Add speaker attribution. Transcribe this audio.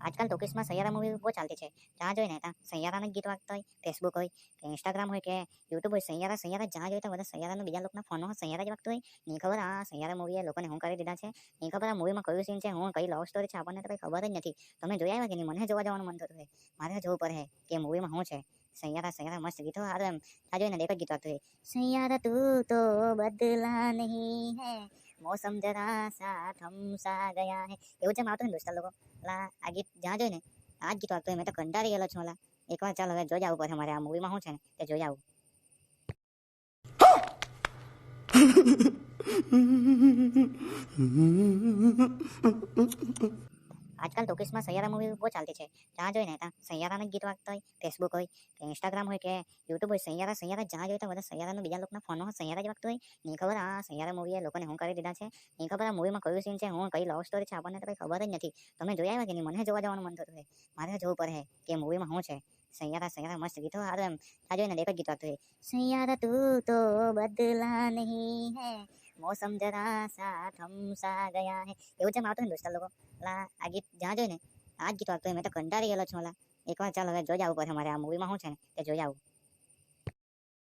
Speaker 1: આજકાલ ટોકીસમાં સૈયારા મૂવી બહુ ચાલતી છે. જ્યાં જોઈએ ને ત્યાં સૈયારાના ગીત વાગતા હોય, ફેસબુક હોય કે ઇન્સ્ટાગ્રામ હોય કે યુટ્યુબ હોય, સૈયારા સૈયારા જ્યાં જોઈએ તો બધા સૈયારાનું બીજા લોકોના ફોનમાં સૈયારા જ વાગતું હોય. નહીં ખબર આ સૈયારા મૂવીએ લોકોને શું કરી દીધા છે. નહીં ખબર આ મૂવીમાં કયું સીન છે, હું કઈ લવ સ્ટોરી છે, આપણને તો કંઈ ખબર જ નથી. તમે જોઈ આવ્યા કે નહીં? મને જોવા જવાનું મન થતું હોય. મારે જોવું પડે કે મૂવીમાં શું છે. સૈયારા સૈયારા મસ્ત ગીતો સારું એમ. ત્યાં જોઈને એક જ ગીત વાગતું હોય, સૈયારા તું તો બદલા નહીં હે, મોસમ જરા સા થમ સા ગયા હે. એવું જેમ આવતું ને દોસ્તા લોકો આ ગીત જ્યાં જોઈ ને આ જ ગીત વાગતું હોય. મેં તો કંટાળી ગયેલો છું. એકવાર ચાલ હવે જોઈ આવવું પડે મારે આ મૂવીમાં શું છે ને તે જોઈ આવું. આજકાલ ટોકીસમાં સૈયારા મૂવી બહુ ચાલતી છે. જ્યાં જોઈએ ને ત્યાં સૈયારાના ગીત વાગતા હોય, ફેસબુક હોય કે ઇન્સ્ટાગ્રામ હોય કે યુટ્યુબ હોય, સૈયારા સૈયારા જ્યાં જોઈએ તો બધા સૈયારાનું બીજા લોકોના ફોનમાં સૈયારા જ વાગતું હોય. નહીં ખબર આ સૈયારા મૂવીએ લોકોને શું કરી દીધા છે. નહીં ખબર આ મૂવીમાં કયું સીન છે, હું કઈ લવ સ્ટોરી છે, આપણને તો કંઈ ખબર જ નથી. તમે જોઈ આવ્યા કે નહીં? મને જોવા જવાનું મન થતું હોય. મારે જોવું પડે કે મૂવીમાં શું છે. સૈયારા સૈયારા મસ્ત ગીતો સારું એમ. ત્યાં જોઈને એક જ ગીત વાગતું હોય, સૈયારા તું તો બદલા નહીં હે, મોસમ જરા સા થમ સા ગયા હે. એવું જેમ આવતું ને દોસ્તા લોકો આ ગીત જ્યાં જોઈ ને આ જ ગીત વાગતું હોય. મેં તો કંટાળી ગયેલો છું. એકવાર ચાલ હવે જોઈ આવવું પડે મારે આ મૂવીમાં શું છે ને તે જોઈ આવું.